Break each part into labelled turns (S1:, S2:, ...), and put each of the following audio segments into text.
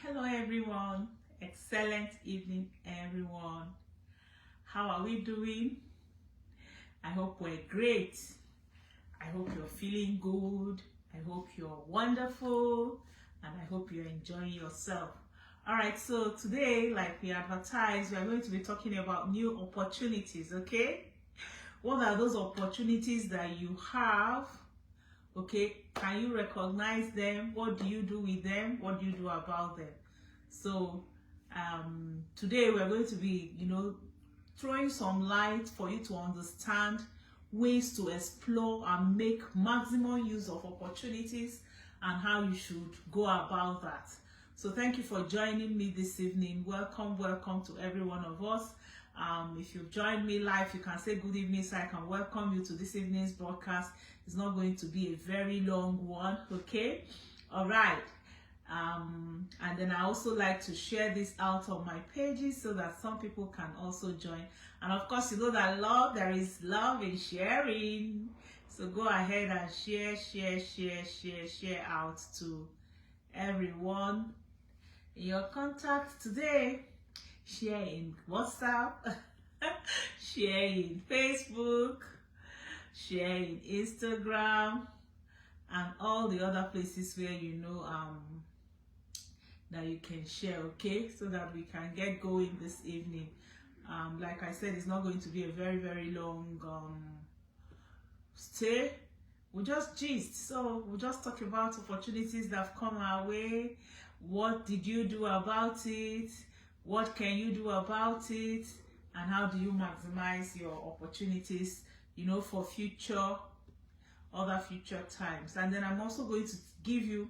S1: Hello everyone, excellent evening everyone. How are we doing? I hope we're great. I hope you're feeling good. I hope you're wonderful, and I hope you're enjoying yourself. All right, so today, like we advertised, we are going to be talking about new opportunities, okay? What are those opportunities that you have? Okay, can you recognize them? What do you do with them? What do you do about them? So today we're going to be throwing some light for you to understand ways to explore and make maximum use of opportunities and how you should go about that. So thank you for joining me this evening. Welcome to every one of us. If you've joined me live, you can say good evening, so I can welcome you to this evening's broadcast. It's not going to be a very long one, okay? All right. And then I also like to share this out on my pages so that some people can also join. And of course, you know that there is love in sharing. So go ahead and share out to everyone in your contacts today. Share in WhatsApp, share in Facebook, share in Instagram, and all the other places where that you can share, okay, so that we can get going this evening. Like I said, it's not going to be a very long stay. We'll just gist. So we'll just talk about opportunities that have come our way. What did you do about it? What can you do about it? And how do you maximize your opportunities, for other future times? And then I'm also going to give you,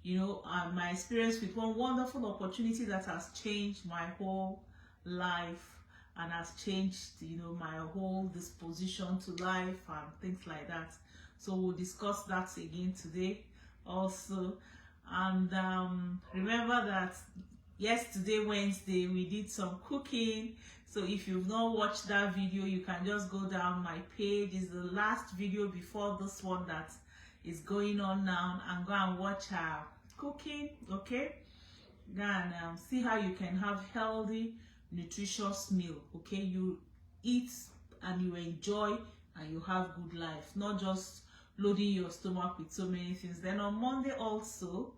S1: my experience with one wonderful opportunity that has changed my whole life and has changed, my whole disposition to life and things like that. So we'll discuss that again today also. And remember that yesterday, Wednesday, we did some cooking. So if you've not watched that video, you can just go down my page. It's the last video before this one that is going on now, and go and watch her cooking, okay? Go and see how you can have healthy, nutritious meal, okay? You eat and you enjoy and you have good life, not just loading your stomach with so many things. Then on Monday also,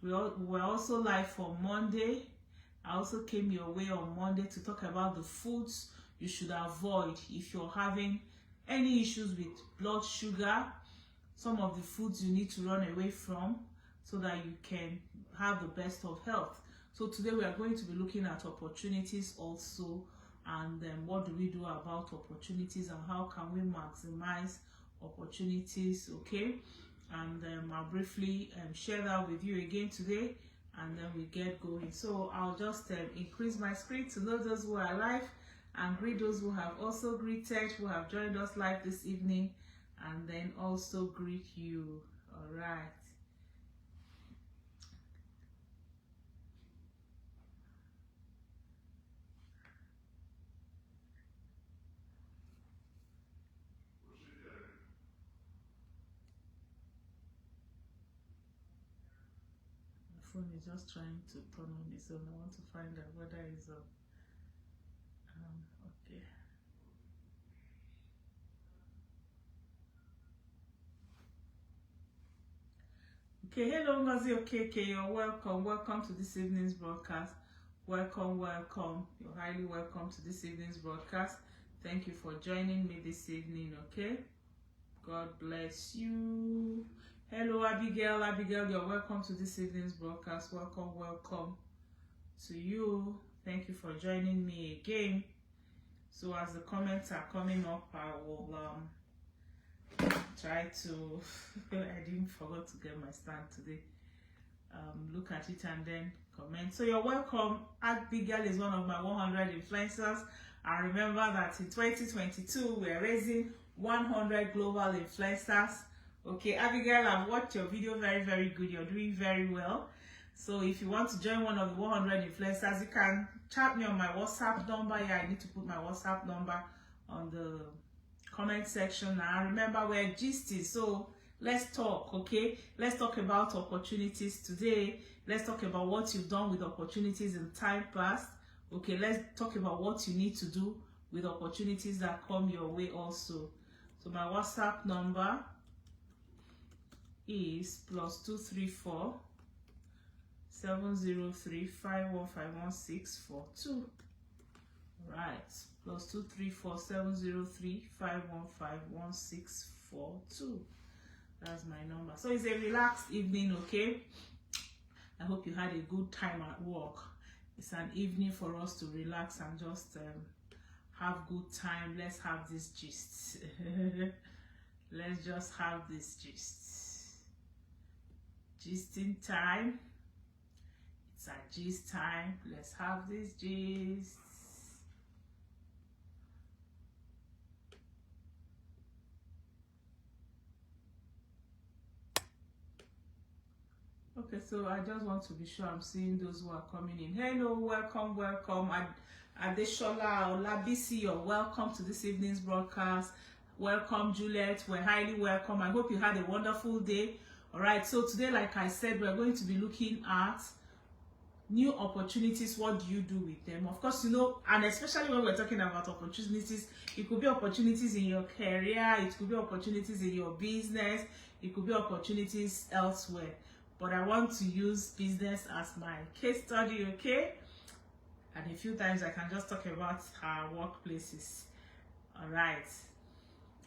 S1: we're also live for Monday. I also came your way on Monday to talk about the foods you should avoid if you're having any issues with blood sugar. Some of the foods you need to run away from so that you can have the best of health. So today we are going to be looking at opportunities also, and then what do we do about opportunities and how can we maximize opportunities, okay? And I'll briefly share that with you again today, and then we get going. So I'll just increase my screen to know those who are live and greet those who have also greeted, who have joined us live this evening, and then also greet you. All right. Phone is just trying to turn on its own. I want to find out whether it's up. Okay. Okay, hello Ngozi. Okay, you're welcome to this evening's broadcast. Welcome. You're highly welcome to this evening's broadcast. Thank you for joining me this evening, okay? God bless you. Hello, Abigail, you're welcome to this evening's broadcast. Welcome to you. Thank you for joining me again. So as the comments are coming up, I will try to I didn't forget to get my stand today. Look at it and then comment. So you're welcome. Abigail is one of my 100 influencers. And remember that in 2022 we're raising 100 global influencers. Okay, Abigail, I've watched your video. Very good. You're doing very well. So if you want to join one of the 100 influencers, you can chat me on my WhatsApp number. Yeah, I need to put my WhatsApp number on the comment section. Now remember, we're gisting, so Let's talk, okay? Let's talk about opportunities today. Let's talk about what you've done with opportunities in time past. Okay, let's talk about what you need to do with opportunities that come your way also. So my WhatsApp number is +234 703 5151642. Right, +234 703 5151642. That's my number. So it's a relaxed evening, okay? I hope you had a good time at work. It's an evening for us to relax and just have good time. Let's have this gist. Let's just have this gist. Gisting time. It's a gist time. Let's have this gist. Okay, so I just want to be sure I'm seeing those who are coming in. Hello, welcome, welcome. Adeshola Olabisi, you're welcome to this evening's broadcast. Welcome, Juliet. We're highly welcome. I hope you had a wonderful day. All right, so today, like I said, we're going to be looking at new opportunities. What do you do with them? Of course, you know, and especially when we're talking about opportunities, it could be opportunities in your career, it could be opportunities in your business, it could be opportunities elsewhere. But I want to use business as my case study, okay? And a few times I can just talk about our workplaces. All right.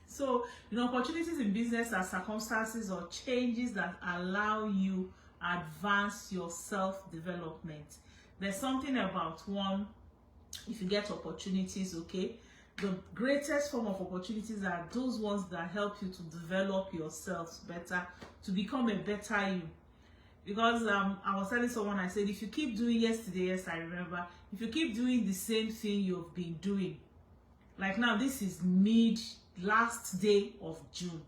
S1: So, you know, opportunities in business are circumstances or changes that allow you advance your self-development. There's something about one, if you get opportunities, okay? The greatest form of opportunities are those ones that help you to develop yourself better, to become a better you. Because I was telling someone, I said, if you keep doing yesterday, yes, I remember, if you keep doing the same thing you've been doing, like now, this is last day of June,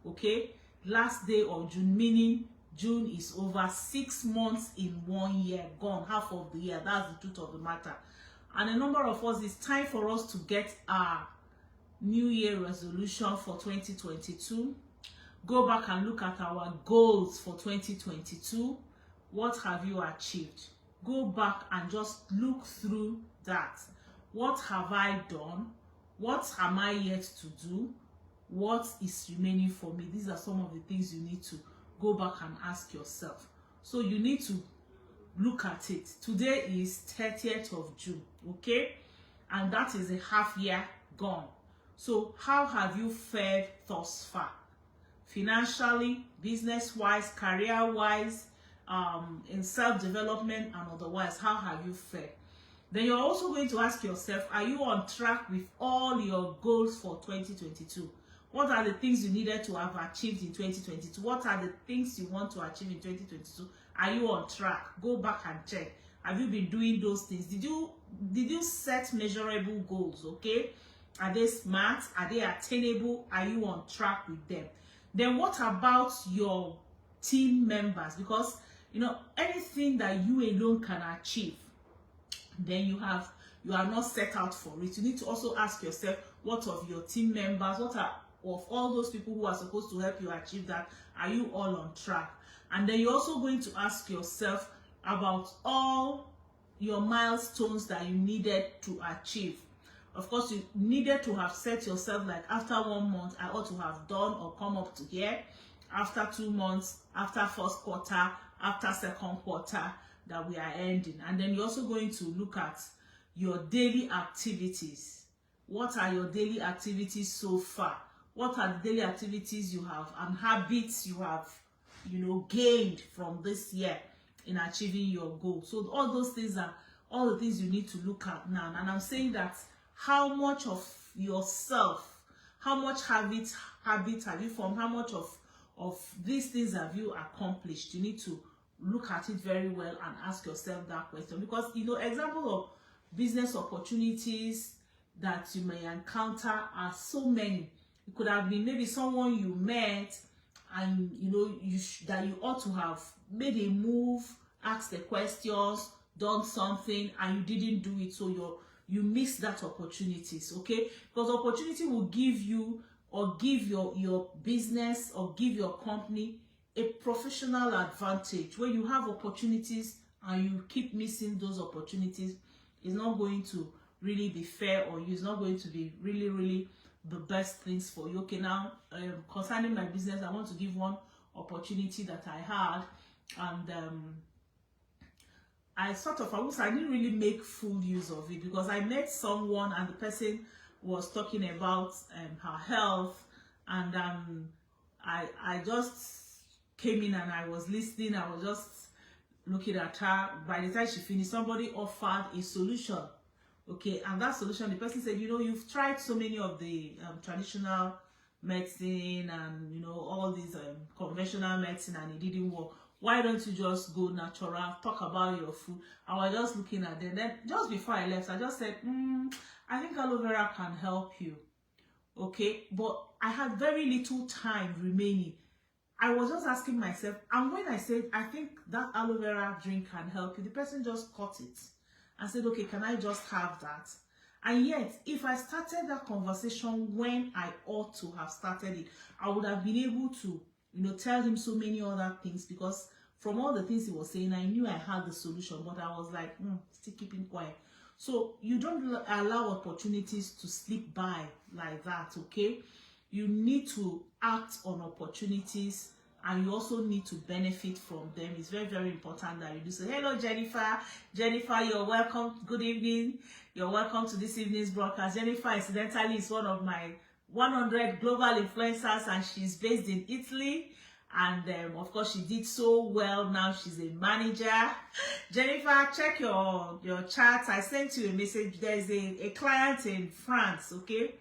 S1: okay? Last day of June, meaning June is over. 6 months in 1 year, gone, half of the year. That's the truth of the matter. And a number of us, it's time for us to get our New Year resolution for 2022. Go back and look at our goals for 2022. What have you achieved? Go back and just look through that. What have I done? What am I yet to do? What is remaining for me? These are some of the things you need to go back and ask yourself. So you need to look at it. Today is 30th of June, okay? And that is a half year gone. So how have you fared thus far? Financially, business-wise, career-wise, in self-development and otherwise, how have you fared? Then you're also going to ask yourself, are you on track with all your goals for 2022? What are the things you needed to have achieved in 2022? What are the things you want to achieve in 2022? Are you on track? Go back and check. Have you been doing those things? Did you set measurable goals, okay? Are they smart? Are they attainable? Are you on track with them? Then what about your team members? Because, you know, anything that you alone can achieve, then you are not set out for it. You need to also ask yourself, what of your team members? What are of all those people who are supposed to help you achieve that? Are you all on track? And then you're also going to ask yourself about all your milestones that you needed to achieve. Of course, you needed to have set yourself, like, after 1 month, I ought to have done or come up to here. After 2 months, after first quarter, after second quarter that we are ending. And then you're also going to look at your daily activities. What are your daily activities so far? What are the daily activities you have and habits you have, you know, gained from this year in achieving your goal? So all those things are all the things you need to look at now. And I'm saying that how much of yourself, how much habit have you formed, how much of these things have you accomplished? You need to look at it very well and ask yourself that question. Because, you know, example of business opportunities that you may encounter are so many. It could have been maybe someone you met and, you know, that you ought to have made a move, asked the questions, done something, and you didn't do it. So you miss that opportunities, okay? Because opportunity will give you or give your business or give your company a professional advantage. When you have opportunities and you keep missing those opportunities, it's not going to really be fair, or it's not going to be really the best things for you. Okay, now concerning my business, I want to give one opportunity that I had, and I didn't really make full use of it, because I met someone and the person was talking about her health, and I just came in and I was listening. I was just looking at her. By the time she finished, somebody offered a solution. Okay, and that solution, the person said, you've tried so many of the traditional medicine and all these conventional medicine, and it didn't work. Why don't you just go natural, talk about your food? I was just looking at them. Then just before I left, I just said, I think aloe vera can help you. Okay, but I had very little time remaining. I was just asking myself, and when I said, I think that aloe vera drink can help you, the person just caught it and said, okay, can I just have that? And yet, if I started that conversation when I ought to have started it, I would have been able to, tell him so many other things, because from all the things he was saying, I knew I had the solution, but I was like, still keeping quiet. So you don't allow opportunities to slip by like that, okay? You need to act on opportunities, and you also need to benefit from them. It's very important that you do so. Hello, Jennifer. Jennifer, you're welcome. Good evening. You're welcome to this evening's broadcast. Jennifer, incidentally, is one of my 100 global influencers, and she's based in Italy. And of course, she did so well. Now she's a manager. Jennifer, check your chat. I sent you a message. There's a client in France, okay,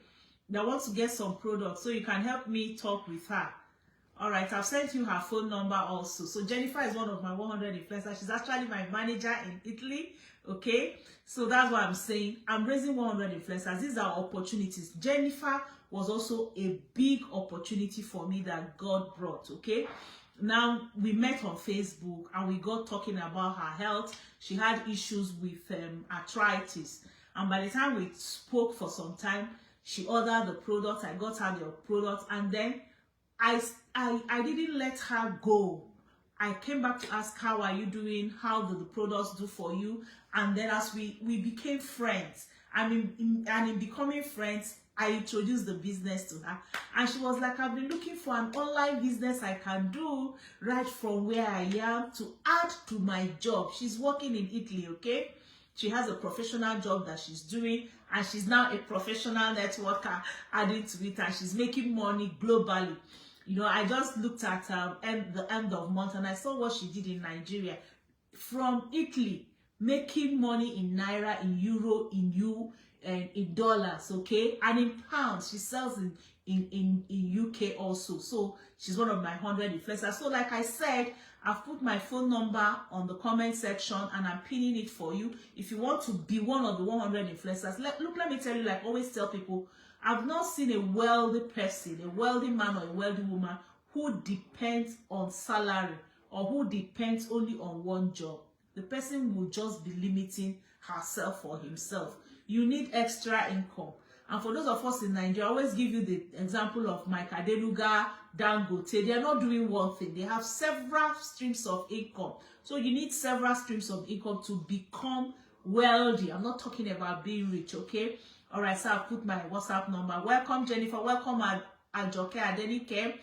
S1: that wants to get some products, so you can help me talk with her. All right, I've sent you her phone number also. So Jennifer is one of my 100 influencers. She's actually my manager in Italy, okay? So that's what I'm saying. I'm raising 100 influencers. These are opportunities. Jennifer was also a big opportunity for me that God brought, okay? Now, we met on Facebook and we got talking about her health. She had issues with arthritis. And by the time we spoke for some time, she ordered the product. I got her the product, and then I didn't let her go. I came back to ask, how are you doing? How do the products do for you? And then as we became friends, in becoming friends, I introduced the business to her. And she was like, I've been looking for an online business I can do right from where I am to add to my job. She's working in Italy, okay? She has a professional job that she's doing, and she's now a professional networker adding to it, and she's making money globally. I just looked at the end of month, and I saw what she did in Nigeria from Italy, making money in naira, in euro, in dollars, okay, and in pounds. She sells in UK also. So she's one of my 100 influencers. So like I said, I've put my phone number on the comment section, and I'm pinning it for you. If you want to be one of the 100 influencers, let me tell you, like I always tell people, I've not seen a wealthy person, a wealthy man or a wealthy woman who depends on salary, or who depends only on one job. The person will just be limiting herself or himself. You need extra income. And for those of us in Nigeria, I always give you the example of Mike Adeluga, Dangote. They are not doing one thing. They have several streams of income. So you need several streams of income to become wealthy. I'm not talking about being rich, okay? All right, so I've put my WhatsApp number. Welcome, Jennifer. Welcome, Ajoke Adenike.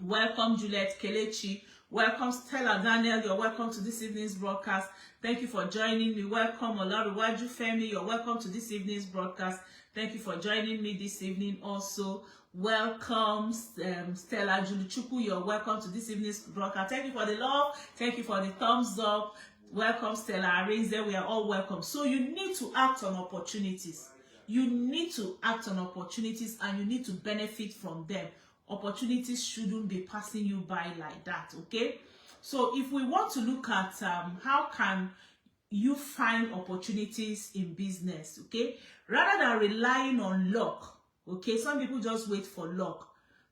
S1: Welcome, Juliet Kelechi. Welcome, Stella Daniel. You're welcome to this evening's broadcast. Thank you for joining me. Welcome, Olaruwaju Femi. You're welcome to this evening's broadcast. Thank you for joining me this evening also. Welcome, Stella Juluchukwu. You're welcome to this evening's broadcast. Thank you for the love. Thank you for the thumbs up. Welcome, Stella Arinze. We are all welcome. So you need to act on opportunities. You need to act on opportunities, and you need to benefit from them. Opportunities shouldn't be passing you by like that, okay? So if we want to look at how can you find opportunities in business, okay? Rather than relying on luck, okay? Some people just wait for luck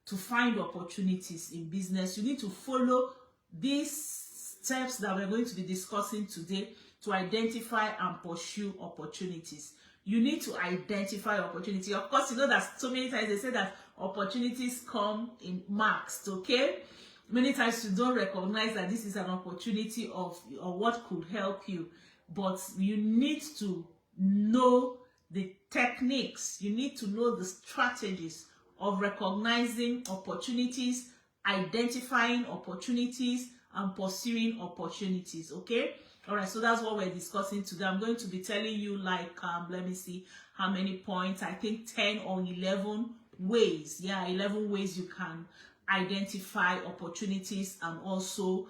S1: to find opportunities in business. You need to follow these steps that we're going to be discussing today to identify and pursue opportunities. You need to identify opportunity. Of course, you know that so many times they say that opportunities come in marks, okay? Many times you don't recognize that this is an opportunity of or what could help you, but you need to know the techniques, you need to know the strategies of recognizing opportunities, identifying opportunities, and pursuing opportunities, okay? All right, so that's what we're discussing today. I'm going to be telling you, like, let me see how many points. I think 10 or 11 ways. Yeah, 11 ways you can identify opportunities and also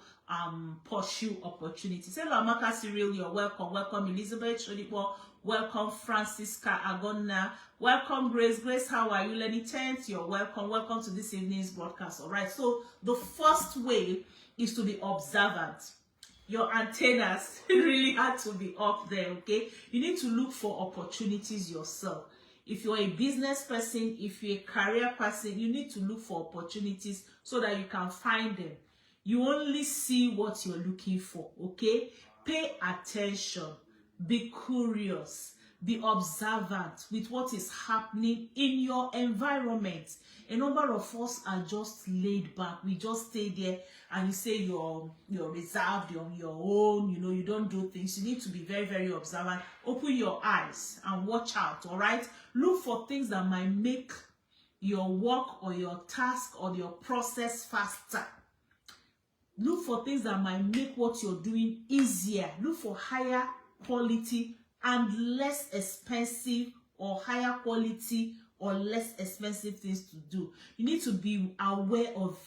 S1: pursue opportunities. Hello, Amaka Cyril, you're welcome. Welcome, Elizabeth Shodipo. Welcome, Francisca Agona. Welcome, Grace. Grace, how are you? Lenny Tent, you're welcome. Welcome to this evening's broadcast. All right, so the first way is to be observant. Your antennas really had to be up there, okay? You need to look for opportunities yourself. If you're a business person, if you're a career person, you need to look for opportunities so that you can find them. You only see what you're looking for, okay? Pay attention, be curious, be observant with what is happening in your environment. A number of us are just laid back. We just stay there and you say you're reserved, you're on your own, you know, you don't do things. You need to be very, very observant. Open your eyes and watch out, all right? Look for things that might make your work or your task or your process faster. Look for things that might make what you're doing easier. Look for higher quality and less expensive or higher quality or less expensive things to do. You need to be aware of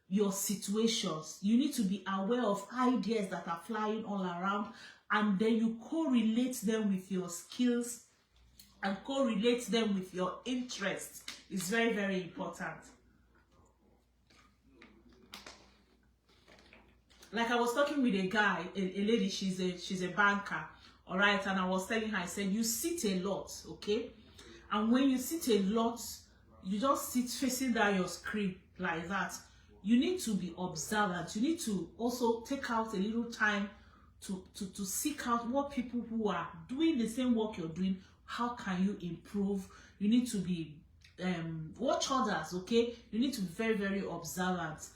S1: your situations. You need to be aware of ideas that are flying all around, and then you correlate them with your skills and correlate them with your interests. It's very, very important. Like I was talking with a guy, a lady, she's a banker, all right, and I was telling her, I said, you sit a lot, okay? And when you sit a lot, you just sit facing down your screen like that. You need to be observant. You need to also take out a little time to seek out what people who are doing the same work you're doing, how can you improve? You need to be, watch others, okay? You need to be very, very observant.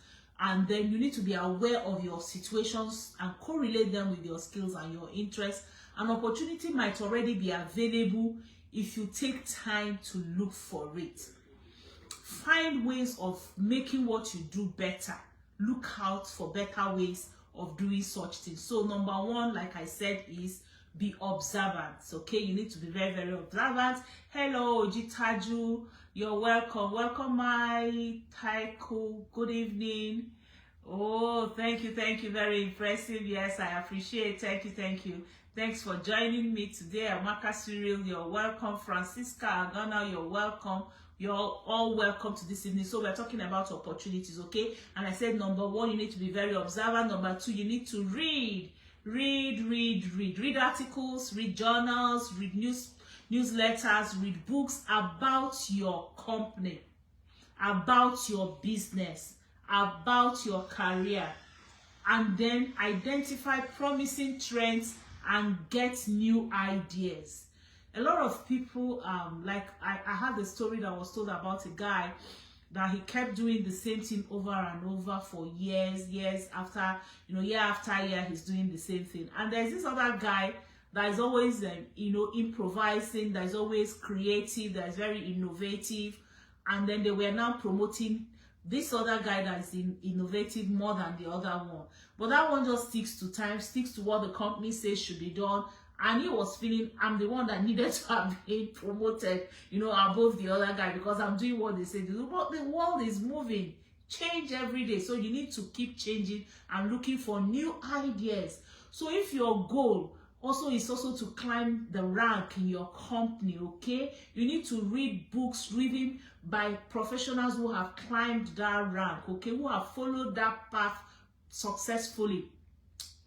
S1: And then you need to be aware of your situations and correlate them with your skills and your interests. An opportunity might already be available if you take time to look for it. Find ways of making what you do better. Look out for better ways of doing such things. So number one, like I said, is be observant. Okay, you need to be very, very observant. Hello, Jitaju, you're welcome. Welcome, my Taiko. Good evening. Oh, thank you, very impressive. Yes, I appreciate it. Thank you. Thanks for joining me today. Amaka Cyril, you're welcome. Francisca Agana, you're welcome. You're all welcome to this evening. So we're talking about opportunities, okay? And I said number one, you need to be very observant. Number two, you need to read articles, read journals, read newsletters, read books about your company, about your business, about your career, and then identify promising trends and get new ideas. A lot of people, like I had a story that was told about a guy that he kept doing the same thing over and over for years after, year after year, he's doing the same thing. And there's this other guy that is always, improvising, that is always creative, that is very innovative. And then they were now promoting this other guy that is innovative more than the other one. But that one just sticks to time, sticks to what the company says should be done. And he was feeling, I'm the one that needed to have been promoted, above the other guy, because I'm doing what they say to do. But the world is moving, change every day. So you need to keep changing and looking for new ideas. So if your goal is also to climb the rank in your company, okay, you need to read books written by professionals who have climbed that rank, okay, who have followed that path successfully.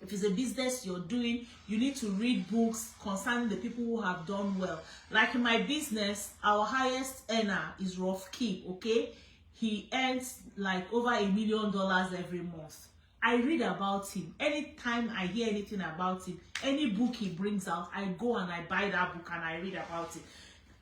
S1: If it's a business you're doing, you need to read books concerning the people who have done well. Like in my business, our highest earner is Rolf Key, okay? He earns like over $1 million every month. I read about him. Anytime I hear anything about him, any book he brings out, I go and I buy that book and I read about it.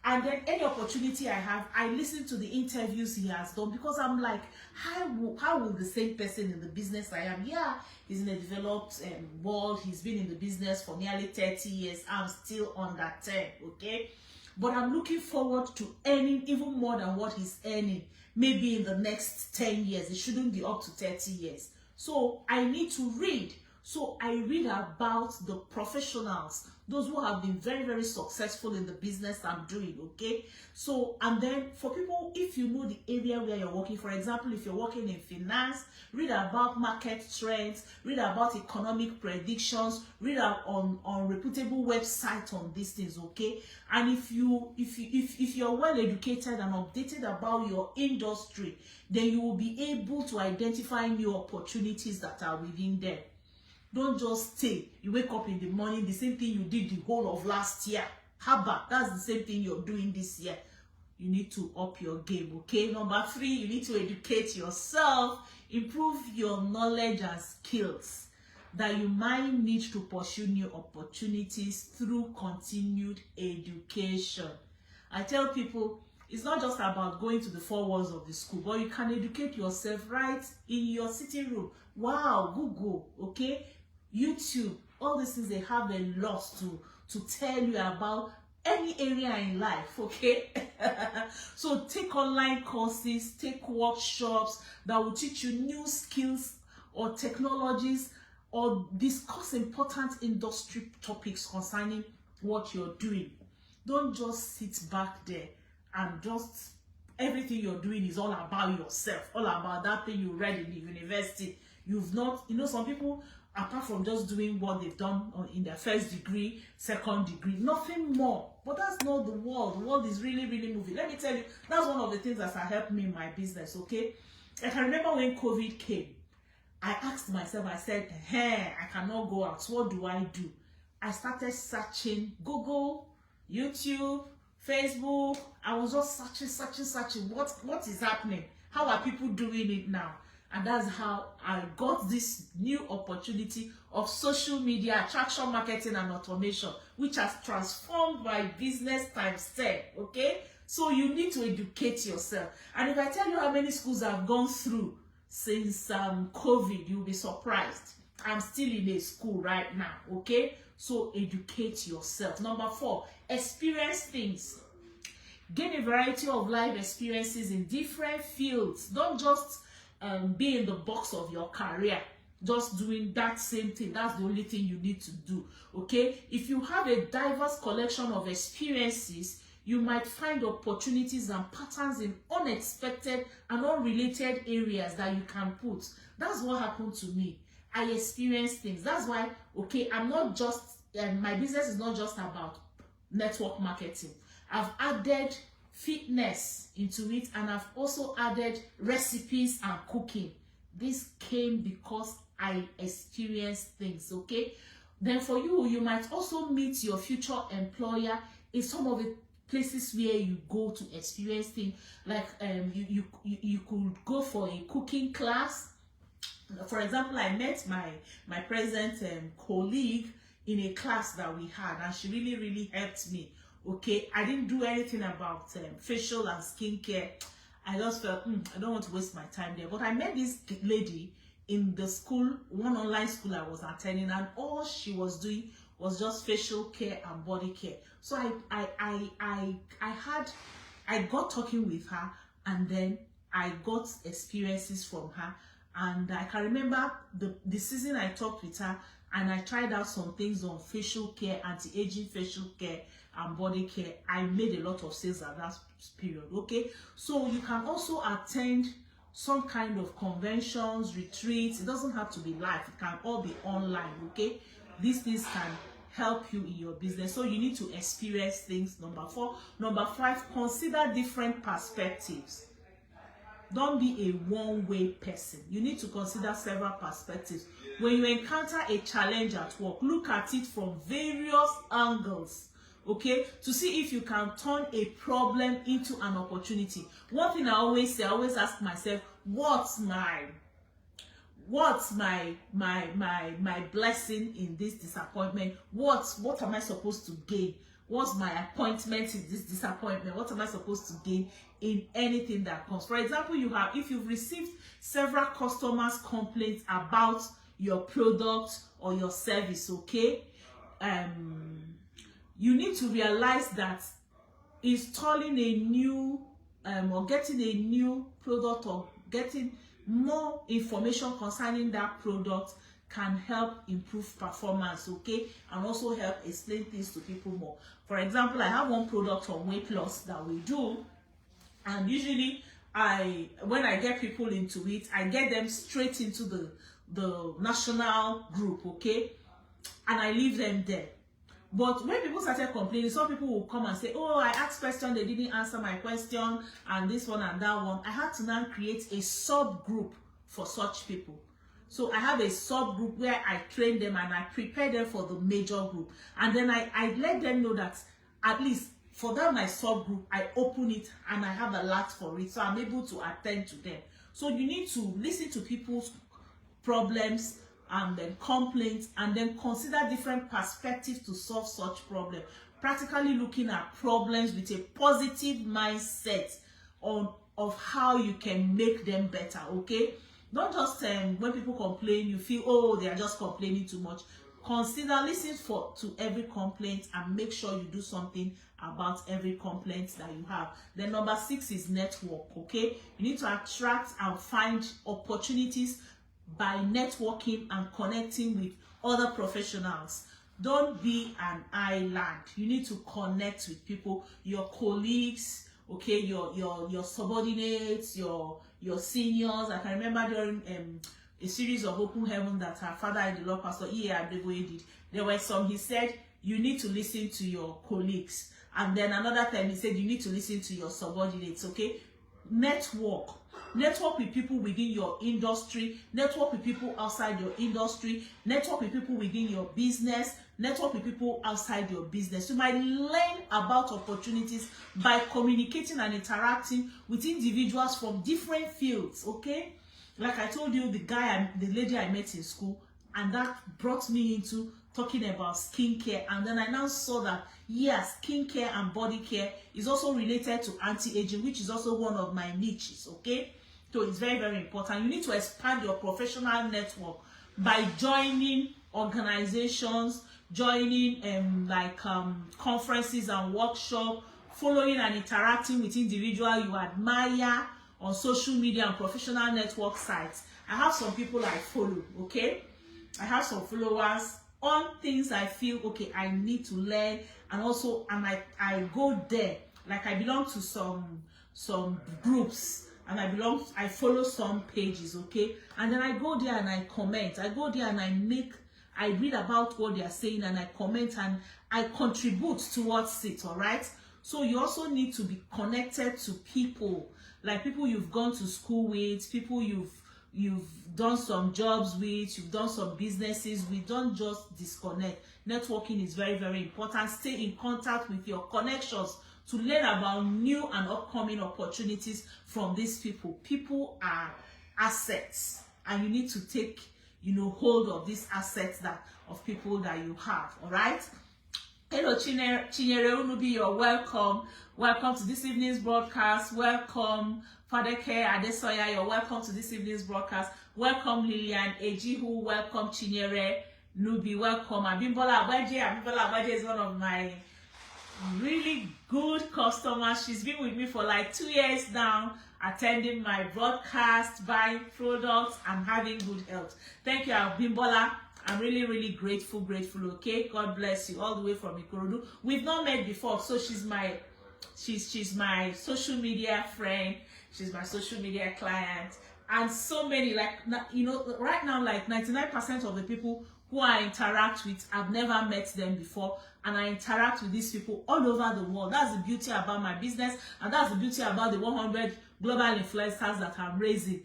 S1: And then any opportunity I have, I listen to the interviews he has done, because I'm like, how will the same person in the business I am? Yeah, he's in a developed world. He's been in the business for nearly 30 years. I'm still on that 10, okay? But I'm looking forward to earning even more than what he's earning. Maybe in the next 10 years. It shouldn't be up to 30 years. So I need to read. So I read about the professionals, those who have been very, very successful in the business I'm doing, okay? So, and then for people, if you know the area where you're working, for example, if you're working in finance, read about market trends, read about economic predictions, read out on reputable websites on these things, okay? And if you're well educated and updated about your industry, then you will be able to identify new opportunities that are within them. Don't just stay. You wake up in the morning, the same thing you did the whole of last year. How about that's the same thing you're doing this year? You need to up your game, okay? Number 3, you need to educate yourself, improve your knowledge and skills that you might need to pursue new opportunities through continued education. I tell people, it's not just about going to the 4 walls of the school, but you can educate yourself right in your sitting room. Wow, Google, okay? YouTube, all these things, they have a lot to tell you about any area in life, okay? So take online courses, take workshops that will teach you new skills or technologies, or discuss important industry topics concerning what you're doing. Don't just sit back there and just everything you're doing is all about yourself, all about that thing you read in the university. You've not, some people, apart from just doing what they've done in their first degree, second degree, nothing more. But that's not the world. The world is really, really moving. Let me tell you, that's one of the things that has helped me in my business, okay? I can remember when COVID came, I asked myself, I said, hey, I cannot go out. What do I do? I started searching Google, YouTube, Facebook. I was just searching. What is happening? How are people doing it now? And that's how I got this new opportunity of social media, attraction marketing and automation, which has transformed my business times 10, okay? So you need to educate yourself. And if I tell you how many schools I've gone through since COVID, you'll be surprised. I'm still in a school right now, okay? So educate yourself. Number 4, experience things. Gain a variety of life experiences in different fields. Don't just be in the box of your career, just doing that same thing. That's the only thing you need to do, okay? If you have a diverse collection of experiences, you might find opportunities and patterns in unexpected and unrelated areas that you can put. That's what happened to me. I experienced things. That's why, okay, I'm not just, my business is not just about network marketing. I've added fitness into it, and I've also added recipes and cooking. This came because I experienced things, okay? Then for you, you might also meet your future employer in some of the places where you go to experience things. Like you could go for a cooking class. For example, I met my present colleague in a class that we had, and she really, really helped me. Okay, I didn't do anything about facial and skincare. I just felt, I don't want to waste my time there. But I met this lady in the school, one online school I was attending, and all she was doing was just facial care and body care. So I got talking with her, and then I got experiences from her. And I can remember the season I talked with her, and I tried out some things on facial care, anti-aging facial care and body care. I made a lot of sales at that period, okay? So you can also attend some kind of conventions, retreats. It doesn't have to be live. It can all be online, okay? These things can help you in your business. So you need to experience things, number 4. Number 5, consider different perspectives. Don't be a one-way person. You need to consider several perspectives. When you encounter a challenge at work, look at it from various angles, okay, to see if you can turn a problem into an opportunity. One thing I always say, I always ask myself, what's my blessing in this disappointment? What am I supposed to gain? What's my appointment in this disappointment? What am I supposed to gain in anything that comes? For example, if you've received several customers' complaints about your product or your service, okay, you need to realize that installing a new or getting a new product or getting more information concerning that product can help improve performance, okay, and also help explain things to people more. For example, I have one product on weight loss that we do, and usually when I get people into it, I get them straight into the national group, okay, and I leave them there. But when people started complaining, some people will come and say, oh, I asked questions, they didn't answer my question, and this one and that one. I had to now create a subgroup for such people. So I have a subgroup where I train them and I prepare them for the major group. And then I let them know that at least for that my subgroup, I open it and I have a lot for it. So I'm able to attend to them. So you need to listen to people's problems and then complaints, and then consider different perspectives to solve such problems. Practically looking at problems with a positive mindset of how you can make them better, okay? Don't just when people complain, you feel, oh, they are just complaining too much. Consider, listen to every complaint and make sure you do something about every complaint that you have. Then number 6 is network, okay? You need to attract and find opportunities by networking and connecting with other professionals. Don't be an island. You need to connect with people, your colleagues, okay, your subordinates, your seniors. I can remember during a series of Open Heaven that our father-in-law, Pastor E.A. Adeboye did. There were some, he said, you need to listen to your colleagues. And then another time he said, you need to listen to your subordinates, okay? Network with people within your industry, network with people outside your industry, network with people within your business, network with people outside your business. You might learn about opportunities by communicating and interacting with individuals from different fields, okay? Like I told you, the lady I met in school, and that brought me into talking about skincare. And then I now saw that, yes, skincare and body care is also related to anti-aging, which is also one of my niches, okay? So it's very, very important. You need to expand your professional network by joining organizations, joining conferences and workshops, following and interacting with individuals you admire on social media and professional network sites. I have some people I follow, okay? I have some followers on things I feel, okay, I need to learn, and also I go there. Like I belong to some groups, and I follow some pages, okay? And then I go there and I comment. I go there and I read about what they are saying and I comment and I contribute towards it, all right? So you also need to be connected to people, like people you've gone to school with, people you've done some jobs with, you've done some businesses with. Don't just disconnect. Networking is very, very important. Stay in contact with your connections to learn about new and upcoming opportunities from these people. People are assets, and you need to take, hold of these assets of people that you have. All right. Hello, Chinyere Unubi, you're welcome. Welcome to this evening's broadcast. Welcome, Father Care Adesoya, you're welcome to this evening's broadcast. Welcome, Lillian Ejihu. Welcome, Chinyere Nubi. Welcome, Abimbola Abaje. Abimbola Abaje is one of my really good customers. She's been with me for like 2 years now, attending my broadcast, buying products, and having good health. Thank you, Abimbola. I'm really, really grateful, okay? God bless you, all the way from Ikorodu. We've not met before, so she's my social media friend. She's my social media client. And so many, right now, like 99% of the people who I interact with, I've never met them before. And I interact with these people all over the world. That's the beauty about my business. And that's the beauty about the 100 global influencers that I'm raising.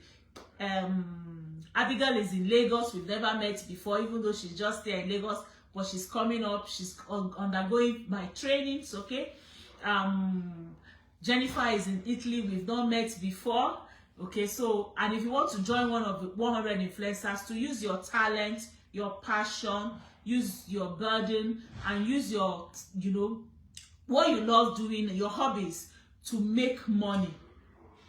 S1: Abigail is in Lagos. We've never met before, even though she's just there in Lagos. But she's coming up. She's undergoing my trainings, okay? Jennifer is in Italy. We've not met before, okay? So, and if you want to join one of the 100 influencers, to use your talent, your passion, use your burden, and use your, what you love doing, your hobbies to make money.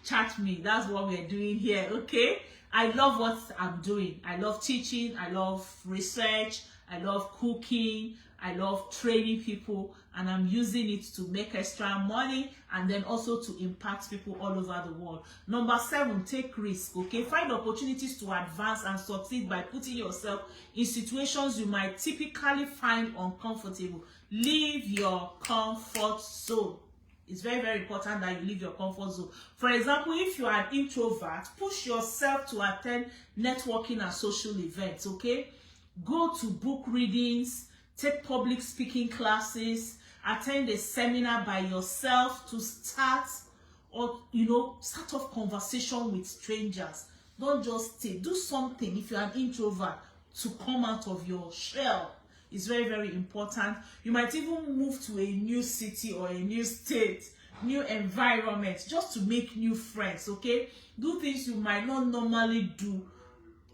S1: Chat me. That's what we're doing here. Okay, I love what I'm doing. I love teaching, I love research, I love cooking, I love training people, and I'm using it to make extra money and then also to impact people all over the world. Number 7, take risk. Okay, find opportunities to advance and succeed by putting yourself in situations you might typically find uncomfortable. Leave your comfort zone. It's very, very important that you leave your comfort zone. For example, if you are an introvert, push yourself to attend networking and social events, okay? Go to book readings, take public speaking classes, attend a seminar by yourself to start or, start off conversation with strangers. Don't just stay. Do something if you're an introvert to come out of your shell. It's very, very important. You might even move to a new city or a new state, new environment, just to make new friends, okay? Do things you might not normally do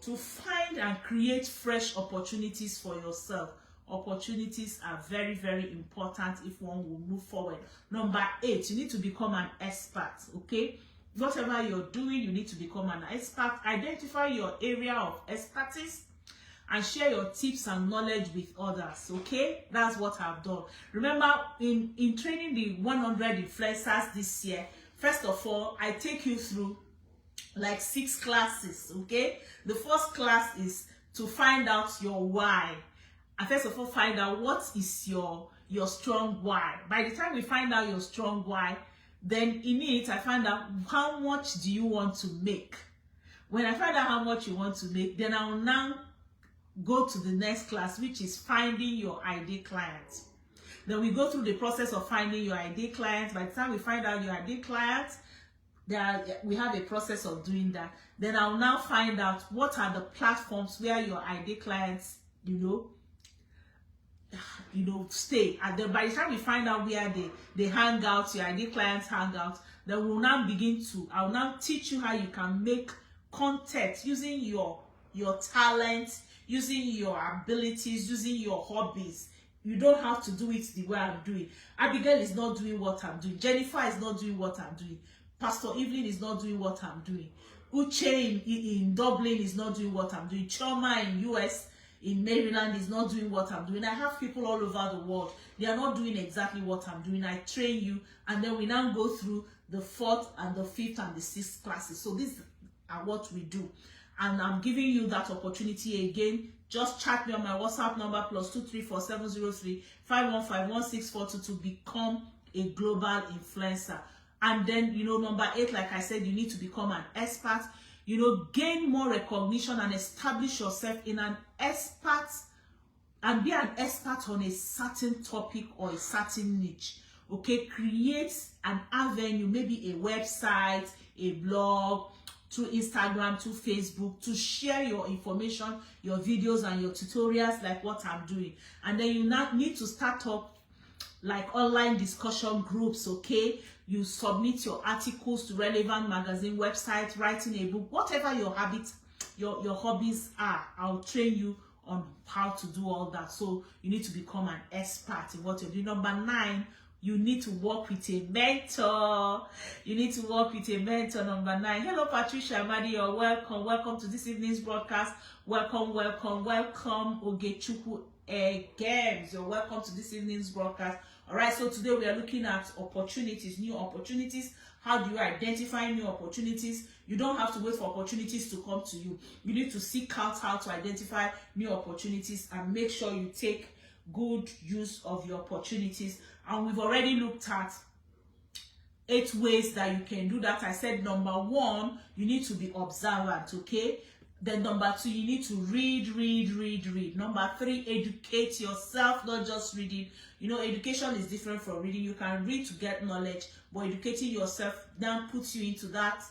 S1: to find and create fresh opportunities for yourself. Opportunities are very, very important if one will move forward. Number 8, you need to become an expert, okay? Whatever you're doing, you need to become an expert. Identify your area of expertise and share your tips and knowledge with others, okay? That's what I've done. Remember, in training the 100 influencers this year, first of all, I take you through like 6 classes, okay? The first class is to find out your why. And first of all, find out what is your strong why. By the time we find out your strong why, then in it, I find out how much do you want to make. When I find out how much you want to make, then I'll now go to the next class, which is finding your ideal client. Then we go through the process of finding your ideal client. By the time we find out your ideal client, we have a process of doing that. Then I'll now find out what are the platforms where your ideal clients, stay. And then by the time we find out where they hang out, your ideal clients hang out, then we'll now I'll now teach you how you can make content using your talent, using your abilities, using your hobbies. You don't have to do it the way I'm doing. Abigail is not doing what I'm doing. Jennifer is not doing what I'm doing. Pastor Evelyn is not doing what I'm doing. Uche in Dublin is not doing what I'm doing. Choma in US, in Maryland is not doing what I'm doing. I have people all over the world. They are not doing exactly what I'm doing. I train you, and then we now go through the 4th and the 5th and the 6th classes. So these are what we do. And I'm giving you that opportunity again. Just chat me on my WhatsApp number +2347035151642 to become a global influencer. And then, number 8, like I said, you need to become an expert. Gain more recognition and establish yourself in an expert and be an expert on a certain topic or a certain niche. Okay, create an avenue, maybe a website, a blog, through Instagram, through Facebook, to share your information, your videos and your tutorials like what I'm doing. And then you now need to start up like online discussion groups, okay? You submit your articles to relevant magazine websites, writing a book, whatever your hobbies are. I'll train you on how to do all that. So you need to become an expert in what you're doing. Number 9, you need to work with a mentor. You need to work with a mentor. Number 9. Hello, Patricia Amadi. You're welcome. Welcome to this evening's broadcast. Welcome, welcome, welcome, Ogechuku Games. You're welcome to this evening's broadcast. All right, so today we are looking at opportunities, new opportunities. How do you identify new opportunities? You don't have to wait for opportunities to come to you. You need to seek out how to identify new opportunities and make sure you take good use of your opportunities. And we've already looked at 8 ways that you can do that. I said number 1, you need to be observant, okay? Then number 2, you need to read. Number 3, educate yourself, not just reading. Education is different from reading. You can read to get knowledge, but educating yourself then puts you into that,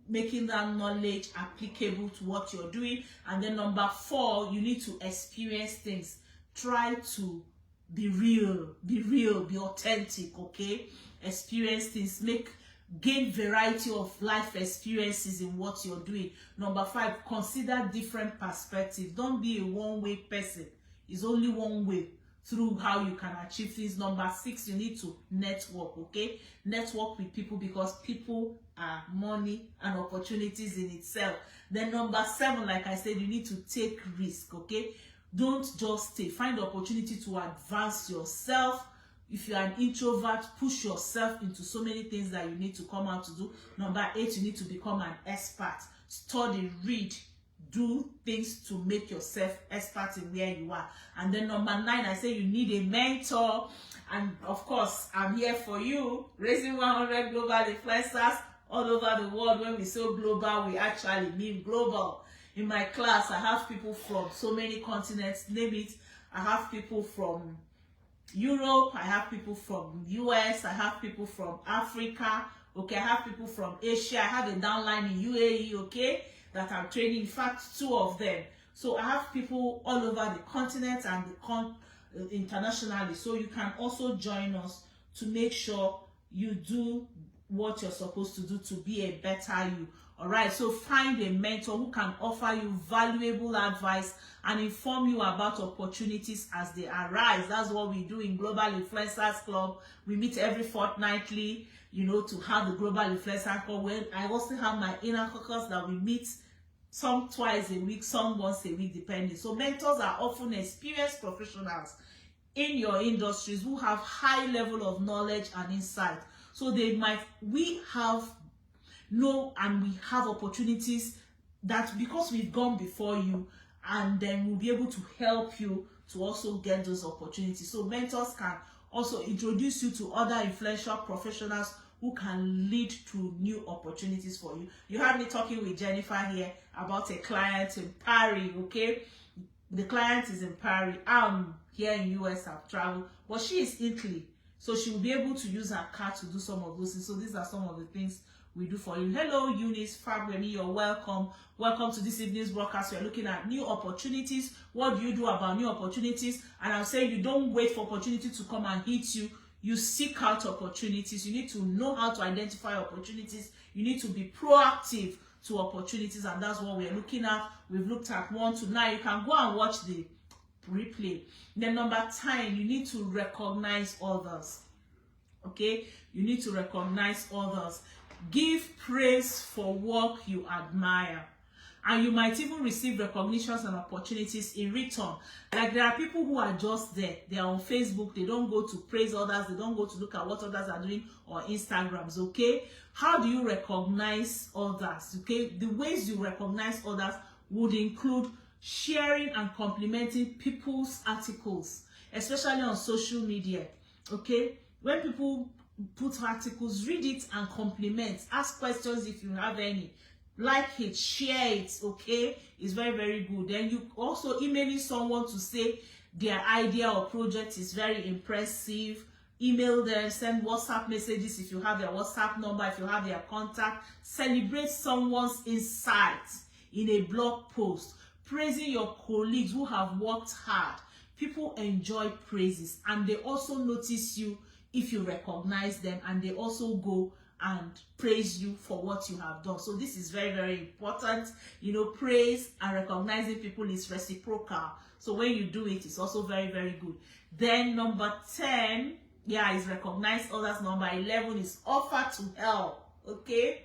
S1: making that knowledge applicable to what you're doing. And then number 4, you need to experience things. Try to be real, be authentic, okay? Experience things, gain variety of life experiences in what you're doing. Number 5, consider different perspectives. Don't be a one-way person. It's only one way. through how you can achieve things. Number 6, you need to network, okay? Network with people, because people are money and opportunities in itself. Then number 7, like I said, you need to take risk, okay? Don't just stay. Find the opportunity to advance yourself. If you are an introvert, push yourself into so many things that you need to come out to do. Number 8, you need to become an expert. Study, read, do things to make yourself expert in where you are. And then number 9, I say you need a mentor. And of course, I'm here for you. Raising 100 global influencers all over the world. When we say global, we actually mean global. In my class, I have people from so many continents, name it. I have people from Europe, I have people from US, I have people from Africa, okay, I have people from Asia, I have a downline in UAE, okay, that I'm training, in fact, 2 of them. So I have people all over the continent and internationally. So you can also join us to make sure you do what you're supposed to do to be a better you. All right, so find a mentor who can offer you valuable advice and inform you about opportunities as they arise. That's what we do in Global Influencers Club. We meet every fortnightly, you know, to have the Global Influencer Club. When I also have my inner caucus that we meet some twice a week, some once a week, depending. So mentors are often experienced professionals in your industries who have high level of knowledge and insight. So we have opportunities that, because we've gone before you, and then we'll be able to help you to also get those opportunities. So mentors can also introduce you to other influential professionals who can lead to new opportunities for you. You heard me talking with Jennifer here about a client in Paris, okay? The client is in Paris. I'm here in US, I've traveled, but she is Italy. So she will be able to use her car to do some of those things. So these are some of the things we do for you. Hello, Eunice, Fabremi, you're welcome. Welcome to this evening's broadcast. We're looking at new opportunities. What do you do about new opportunities? And I'm saying you don't wait for opportunity to come and hit you. You seek out opportunities. You need to know how to identify opportunities. You need to be proactive to opportunities, and that's what we're looking at. We've looked at 1 to 9. You can go and watch the replay. Then number 10, you need to recognize others. Okay, you need to recognize others. Give praise for work you admire, and you might even receive recognitions and opportunities in return. Like, there are people who are just there. They are on Facebook. They don't go to praise others. They don't go to look at what others are doing, or Instagrams. Okay, how do you recognize others? Okay, the ways you recognize others would include sharing and complimenting people's articles, especially on social media. Okay, when people put articles, read it and compliment. Ask questions if you have any. Like it, share it, okay? It's very, very good. Then you also emailing someone to say their idea or project is very impressive. Email them, send WhatsApp messages if you have their WhatsApp number, if you have their contact. Celebrate someone's insight in a blog post. Praising your colleagues who have worked hard. People enjoy praises, and they also notice you if you recognize them, and they also go and praise you for what you have done. So this is very, very important. You know, praise and recognizing people is reciprocal. So when you do it, it's also very, very good. Then number 10, is recognize others. Number 11 is offer to help. Okay,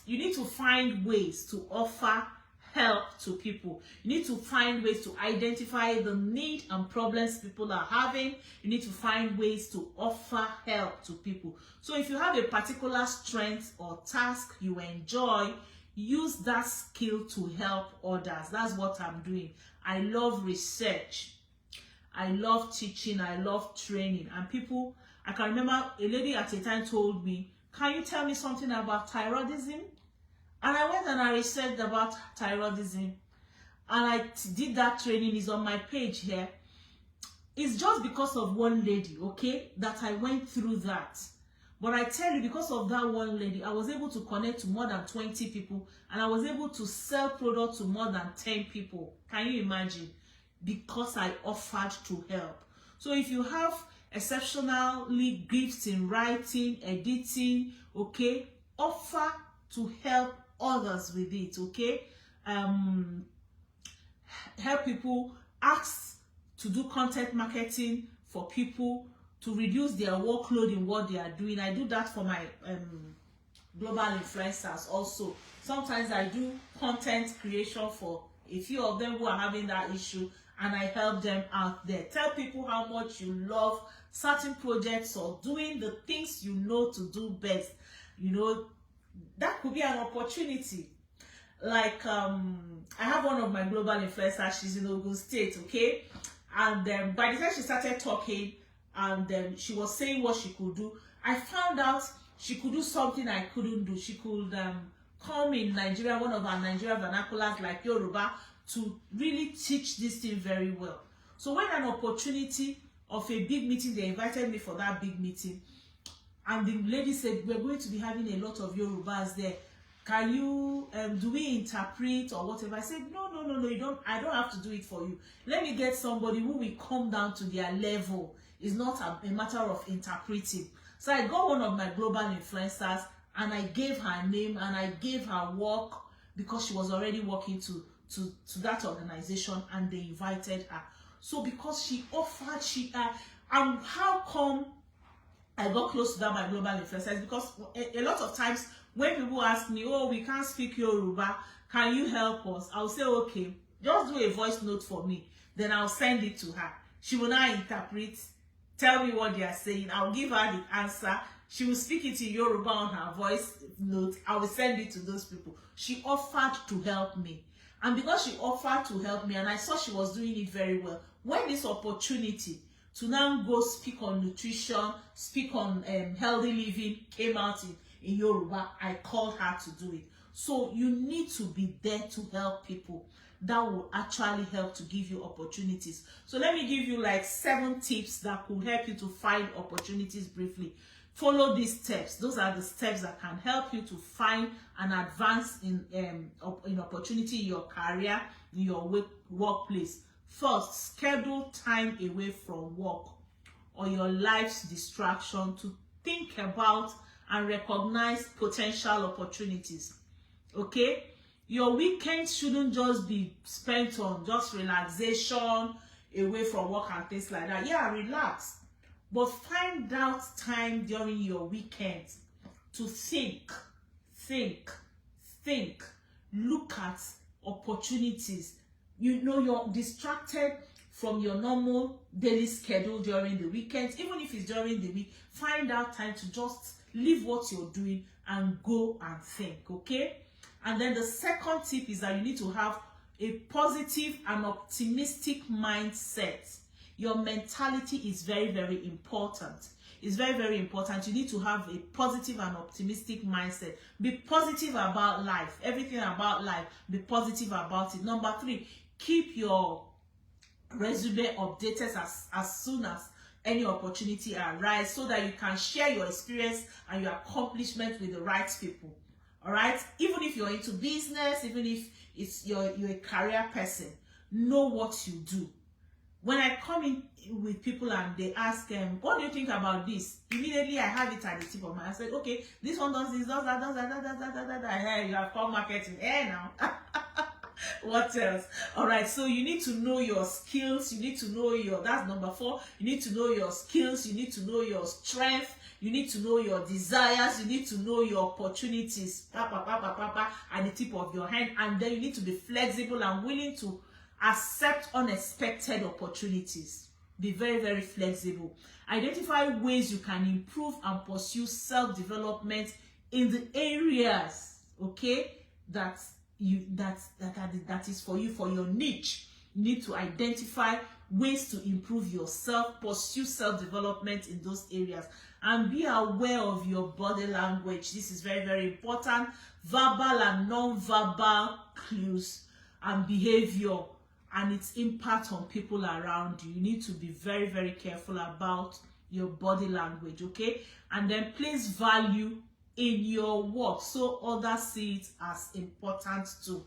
S1: you need to find ways to offer help to people. You need to find ways to identify the need and problems people are having. You need to find ways to offer help to people. So if you have a particular strength or task you enjoy, use that skill to help others. That's what I'm doing. I love research. I love teaching. I love training. And people, I can remember a lady at a time told me, can you tell me something about thyroidism? And I went and I researched about thyroidism, and I did that training. Is on my page here. It's just because of one lady, okay, that I went through that. But I tell you, because of that one lady, I was able to connect to more than 20 people, and I was able to sell products to more than 10 people. Can you imagine? Because I offered to help. So if you have exceptionally gifts in writing, editing, okay, offer to help others with it, okay? Help people, ask to do content marketing for people to reduce their workload in what they are doing. I do that for my global influencers also. Sometimes I do content creation for a few of them who are having that issue, and I help them out there. Tell people how much you love certain projects or doing the things you know to do best. You know, that could be an opportunity. Like I have one of my global influencers, she's in Ogun State, okay? And by the time she started talking and she was saying what she could do, I found out she could do something I couldn't do. She could come in Nigeria, one of our Nigerian vernaculars like Yoruba, to really teach this thing very well. So when an opportunity of a big meeting, they invited me for that big meeting, and the lady said, we're going to be having a lot of Yorubas there. Can you, do we interpret or whatever? I said, no, you don't, I don't have to do it for you. Let me get somebody who will come down to their level. It's not a matter of interpreting. So I got one of my global influencers and I gave her name and I gave her work because she was already working to that organization, and they invited her. So because she offered, and how come I got close to that my global influencers? Because a lot of times when people ask me, oh, we can't speak Yoruba, can you help us? I'll say, okay, just do a voice note for me. Then I'll send it to her. She will now interpret, tell me what they are saying. I'll give her the answer. She will speak it in Yoruba on her voice note. I will send it to those people. She offered to help me. And because she offered to help me and I saw she was doing it very well, when this opportunity to now go speak on nutrition, speak on healthy living came out in Yoruba, I called her to do it. So you need to be there to help people. That will actually help to give you opportunities. So let me give you like 7 tips that could help you to find opportunities briefly. Follow these steps. Those are the steps that can help you to find and advance in opportunity in your career, in your workplace. First, schedule time away from work or your life's distraction to think about and recognize potential opportunities. Okay? Your weekends shouldn't just be spent on just relaxation, away from work and things like that. Yeah, relax. But find out time during your weekends to think. Look at opportunities. You know, you're distracted from your normal daily schedule during the weekends. Even if it's during the week, find out time to just leave what you're doing and go and think, okay? And then the second tip is that you need to have a positive and optimistic mindset. Your mentality is very, very important. It's very, very important. You need to have a positive and optimistic mindset. Be positive about life. Everything about life, be positive about it. Number 3, keep your resume updated as soon as any opportunity arises, so that you can share your experience and your accomplishments with the right people. All right? Even if you're into business, even if you're a career person, know what you do. When I come in with people and they ask, what do you think about this? Immediately I have it at the tip of my hand. I said, okay, this one does this, does that. Hey, you have called marketing. Hey, now. What else? All right, so you need to know your skills. You need to know that's number 4. You need to know your skills. You need to know your strength. You need to know your desires. You need to know your opportunities at the tip of your hand. And then you need to be flexible and willing to accept unexpected opportunities. Be very, very flexible. Identify ways you can improve and pursue self-development in the areas, okay, that is for you, for your niche. You need to identify ways to improve yourself, pursue self-development in those areas, and be aware of your body language. This is very, very important. Verbal and non-verbal clues and behavior and its impact on people around you. You need to be very, very careful about your body language, okay? And then place value in your work so others see it as important too.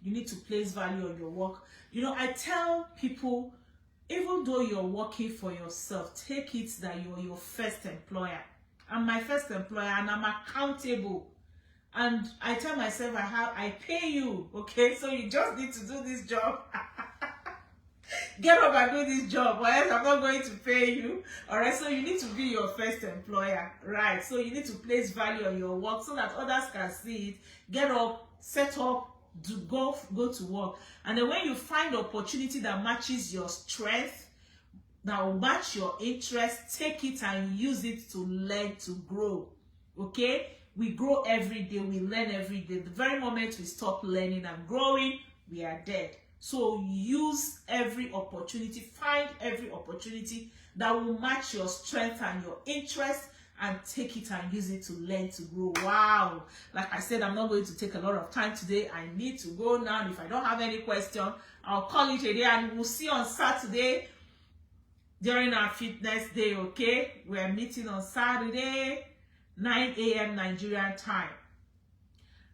S1: You need to place value on your work. You know, I tell people, even though you're working for yourself, take it that you're your first employer. I'm my first employer and I'm accountable. And I tell myself I pay you, okay? So you just need to do this job. Get up and do this job, or else I'm not going to pay you. All right, so you need to be your first employer, right? So you need to place value on your work so that others can see it. Get up, set up, go to work. And then when you find opportunity that matches your strength, that will match your interest, take it and use it to learn, to grow. Okay? We grow every day, we learn every day. The very moment we stop learning and growing, we are dead. So use every opportunity, find every opportunity that will match your strength and your interest, and take it and use it to learn, to grow. Wow. Like I said, I'm not going to take a lot of time today. I need to go now. And if I don't have any question, I'll call it a day, and we'll see on Saturday during our fitness day, okay? We're meeting on Saturday, 9 a.m. Nigerian time.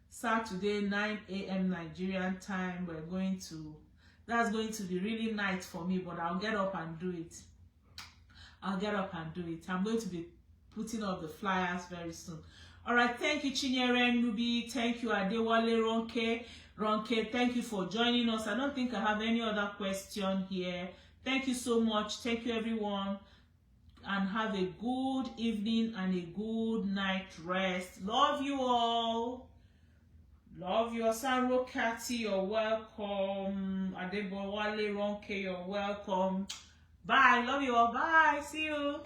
S1: Saturday, 9 a.m. Nigerian time. That's going to be really nice for me, but I'll get up and do it. I'm going to be putting up the flyers very soon. All right, thank you, Chinyere Nubi. Thank you, Adewale Ronke. Thank you for joining us. I don't think I have any other question here. Thank you so much. Thank you, everyone. And have a good evening and a good night rest. Love you all. Love you. Saro Kati, you're welcome. Adebowale Ronke, you're welcome. Bye. Love you all. Bye. See you.